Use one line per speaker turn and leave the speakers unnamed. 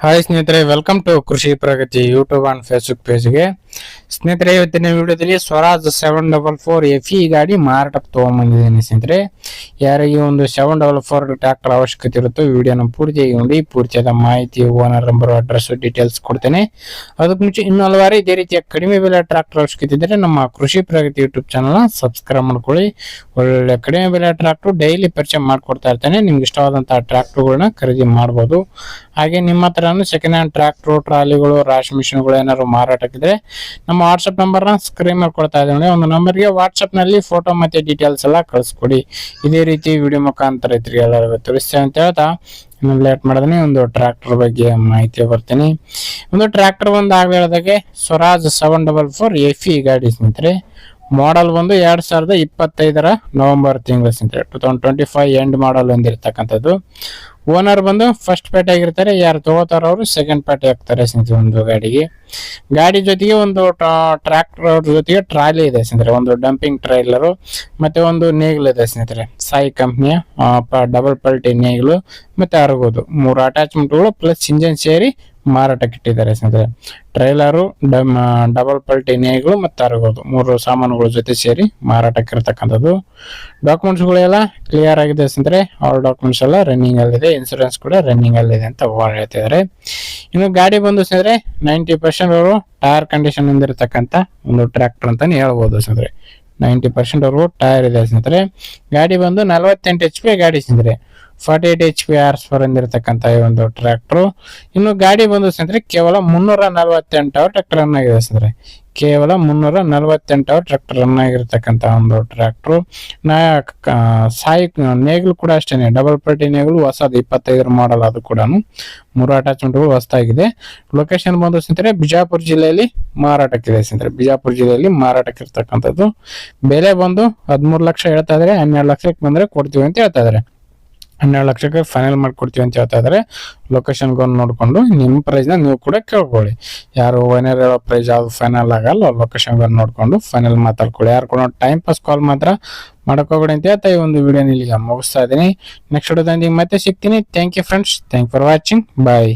Hi ಸ್ನೇಹಿತರೆ, welcome to ಕೃಷಿ ಪ್ರಗತಿ YouTube and Facebook ಪೇಜ್ಗೆ. ಸ್ನೇಹಿತರೆ, ಇವತ್ತಿನ ವಿಡಿಯೋದಲ್ಲಿ ಸ್ವರಾಜ್ 744 FE ಗಾಡಿ ಮಾರಾಟಕ್ಕೆ ತಗೊಂಡ್ಬಂದಿದ್ದೀನಿ. ಸ್ನೇಹಿತರೆ, ಯಾರಿಗೆ ಒಂದು 744 ಟ್ರ್ಯಾಕ್ಟರ್ ಅವಶ್ಯಕತೆ ಇರುತ್ತೋ ವಿಡಿಯೋನ ಪೂರ್ತಿಯಾಗಿ ನೋಡಿ. ಪೂರ್ತಿಯಾದ ಮಾಹಿತಿ, ಓನರ್ ನಂಬರ್, ಅಡ್ರೆಸ್, ಡೀಟೇಲ್ಸ್ ಕೊಡ್ತೇನೆ. ಅದಕ್ಕೆ ಮುಂಚೆ ಇನ್ನೂ ಹಲವಾರು ಇದೇ ರೀತಿಯ ಕಡಿಮೆ ಬೆಲೆ ಟ್ರ್ಯಾಕ್ಟರ್ ಅವಶ್ಯಕತೆ ಇದ್ದರೆ ನಮ್ಮ ಕೃಷಿ ಪ್ರಗತಿ ಯೂಟ್ಯೂಬ್ ಚಾನಲ್ ಸಬ್ಸ್ಕ್ರೈಬ್ ಮಾಡ್ಕೊಳ್ಳಿ. ಒಳ್ಳೆ ಕಡಿಮೆ ಬೆಲೆ ಟ್ರ್ಯಾಕ್ಟರ್ ಡೈಲಿ ಪರಿಚಯ ಮಾಡ್ಕೊಡ್ತಾ ಇರ್ತೇನೆ. ನಿಮ್ಗೆ ಇಷ್ಟವಾದಂತಹ ಟ್ರ್ಯಾಕ್ಟರ್ಗಳನ್ನ ಖರೀದಿ ಮಾಡಬಹುದು. ಹಾಗೆ ನಿಮ್ಮ ಹತ್ರ ಸೆಕೆಂಡ್ ಹ್ಯಾಂಡ್ ಟ್ರ್ಯಾಕ್ಟರ್, ಟ್ರಾಲಿಗಳು, ರಾಶ್ ಮಿಷಿನ್ಗಳು ಏನಾದ್ರು ಮಾರಾಟಕ್ಕಿದ್ರೆ ನಮ್ಮ ವಾಟ್ಸ್ಆಪ್ ನಂಬರ್ ನ ಸ್ಕ್ರೀನ್ ಮೇಲೆ ಕೊಡ್ತಾ ಇದ್ದೀನಿ. ಒಂದು ನಂಬರ್ಗೆ ವಾಟ್ಸ್ಆಪ್ ನಲ್ಲಿ ಫೋಟೋ ಮತ್ತೆ ಡೀಟೇಲ್ಸ್ ಎಲ್ಲ ಕಳಿಸ್ಕೊಡಿ. ಇದೇ ರೀತಿ ವಿಡಿಯೋ ಮುಖಾಂತರ ಇದ್ರಿಗೆ ಎಲ್ಲರಿಗೂ ತೋರಿಸ್ತೇವೆ ಅಂತ ಹೇಳ್ತಾ ಇನ್ನು ಲೇಟ್ ಮಾಡಿದ್ರೆ ಒಂದು ಟ್ರ್ಯಾಕ್ಟರ್ ಬಗ್ಗೆ ಮಾಹಿತಿ ಬರ್ತೀನಿ. ಒಂದು ಟ್ರ್ಯಾಕ್ಟರ್ ಒಂದು ಆಗ್ಲೇ ಹೇಳಿದಾಗೆ ಸ್ವರಾಜ್ 744 FE ಗಾಡಿ ಸ್ನೇಹಿತರೆ. ಮಾಡಲ್ ಬಂದು 2025 ನವೆಂಬರ್ ತಿಂಗಳು ಸ್ನೇಹಿತರೆ. 2025 ಎಂಡ್ ಮಾಡಲ್ ಹೊಂದಿರತಕ್ಕಂಥದ್ದು. ಓನರ್ ಬಂದು ಫಸ್ಟ್ ಪೇಟೆ ಆಗಿರ್ತಾರೆ. ಯಾರು ತಗೋತಾರ ಅವರು ಸೆಕೆಂಡ್ ಪೇಟೆ ಆಗ್ತಾರೆ ಸ್ನೇಹಿತರೆ. ಒಂದು ಗಾಡಿ ಜೊತೆಗೆ ಒಂದು ಟ್ರ್ಯಾಕ್ಟರ್ ಜೊತೆಗೆ ಟ್ರಾಲಿ ಇದೆ ಸ್ನೇಹಿತರೆ. ಒಂದು ಡಂಪಿಂಗ್ ಟ್ರೈಲರು ಮತ್ತೆ ಒಂದು ನೇಗಿಲು ಇದೆ ಸ್ನೇಹಿತರೆ. ಸಾಯಿ ಕಂಪ್ನಿಯ ಡಬಲ್ ಪಲ್ಟಿ ನೇಗಿಲು ಮತ್ತೆ ಅರಗೋದು 3 ಅಟ್ಯಾಚ್ಮೆಂಟ್ಗಳು ಪ್ಲಸ್ ಇಂಜಿನ್ ಸೇರಿ ಮಾರಾಟಕ್ಕೆ ಇಟ್ಟಿದ್ದಾರೆ ಸ್ನೇಹಿತರೆ. ಟ್ರೈಲರು, ಡಬಲ್ ಪಲ್ಟಿ ನೇಗಿಲು ಮತ್ತೆ ಅರಗೋದು 3 ಸಾಮಾನುಗಳ ಜೊತೆ ಸೇರಿ ಮಾರಾಟಕ್ಕೆ ಇರತಕ್ಕಂಥದ್ದು. ಡಾಕ್ಯುಮೆಂಟ್ಸ್ಗಳೆಲ್ಲ ಕ್ಲಿಯರ್ ಆಗಿದೆ ಸ್ನೇಹಿತರೆ. ಆಲ್ ಡಾಕ್ಯುಮೆಂಟ್ಸ್ ಎಲ್ಲ ರನ್ನಿಂಗ್ ಅಲ್ಲಿದೆ. ಇನ್ಸೂರೆನ್ಸ್ ಕೂಡ ರನ್ನಿಂಗ್ ಅಲ್ಲಿದೆ ಅಂತ ಹೇಳ್ತಿದ್ದಾರೆ. ಇನ್ನು ಗಾಡಿ ಬಂದು ಸ್ನೇಹಿತರೆ 90% ಅವರು ಟೈರ್ ಕಂಡೀಷನ್ ಹೊಂದಿರತಕ್ಕಂಥ ಒಂದು ಟ್ರ್ಯಾಕ್ಟರ್ ಅಂತಾನೆ ಹೇಳ್ಬೋದು ಸ್ನೇಹಿತರೆ. 90% ಅವರು ಟೈರ್ ಇದೆ ಸ್ನೇಹಿತರೆ. ಗಾಡಿ ಬಂದು 48 HP ಗಾಡಿ ಸ್ನೇಹಿತರೆ. 48 HP ಹಾರ್ಸ್ ಪವರ್ ಹೊಂದಿರತಕ್ಕಂಥ ಈ ಒಂದು ಟ್ರ್ಯಾಕ್ಟರ್. ಇನ್ನು ಗಾಡಿ ಬಂದು ಸ್ನೇಹಿತರೆ ಕೇವಲ 348 ಅವರ್ ಟ್ರ್ಯಾಕ್ಟರ್ ರನ್ ಆಗಿದೆ ಸ್ನೇಹಿತರೆ. ಕೇವಲ 348 ಅವರ್ ಟ್ರ್ಯಾಕ್ಟರ್ ರನ್ ಆಗಿರತಕ್ಕಂಥ ಒಂದು ಟ್ರ್ಯಾಕ್ಟರ್. ಸಾಯಿ ನೇಗಿಲು ಕೂಡ ಅಷ್ಟೇನೆ, ಡಬಲ್ ಪಲ್ಟಿ ನೇಗಿಲು ಹೊಸದು 25 ಮಾಡಲ್. ಅದು ಕೂಡ 3 ಅಟ್ಯಾಚ್ಮೆಂಟ್ಗಳು ಹೊಸದಾಗಿದೆ. ಲೊಕೇಶನ್ ಬಂದು ಸ್ನೇಹಿತರೆ ಬಿಜಾಪುರ ಜಿಲ್ಲೆಯಲ್ಲಿ ಮಾರಾಟಕ್ಕಿದೆ ಸ್ನೇಹಿತರೆ. ಬಿಜಾಪುರ ಜಿಲ್ಲೆಯಲ್ಲಿ ಮಾರಾಟಕ್ಕೆ ಇರ್ತಕ್ಕಂಥದ್ದು. ಬೆಲೆ ಬಂದು 13 ಲಕ್ಷ ಹೇಳ್ತಾ ಇದಾರೆ. 12 ಲಕ್ಷಕ್ಕೆ ಬಂದ್ರೆ ಕೊಡ್ತೀವಿ ಅಂತ ಹೇಳ್ತಾ ಇದಾರೆ. 12 ಲಕ್ಷಕ್ಕೆ ಫೈನಲ್ ಮಾಡ್ಕೊಡ್ತೀವಿ ಅಂತ ಹೇಳ್ತಾ ಇದಾರೆ. ಲೊಕೇಶನ್ ನೋಡ್ಕೊಂಡು ನಿಮ್ಮ ಪ್ರೈಸ್ ನ ನೀವು ಕೂಡ ಕೇಳ್ಕೊಳ್ಳಿ. ಯಾರು ಓನರ್ ಪ್ರೈಸ್ ಯಾವ್ದು ಫೈನಲ್ ಆಗಲ್ಲ, ಲೊಕೇಶನ್ ನೋಡ್ಕೊಂಡು ಫೈನಲ್ ಮಾತಾಡ್ಕೊಳ್ಳಿ. ಯಾರು ಕೂಡ ಟೈಮ್ ಪಾಸ್ ಕಾಲ್ ಮಾತ್ರ ಮಾಡಕೋಬೇಡಿ ಅಂತ ಹೇಳ್ತಾ ಈ ಒಂದು ವಿಡಿಯೋನ ಇಲ್ಲಿಗೆ ಮುಗಿಸ್ತಾ ಇದ್ದೀನಿ. ನೆಕ್ಸ್ಟ್ ವಿಡಿಯೋದಲ್ಲಿ ಮತ್ತೆ ಸಿಗ್ತೀನಿ. Thank you friends. Thank for watching. Bye.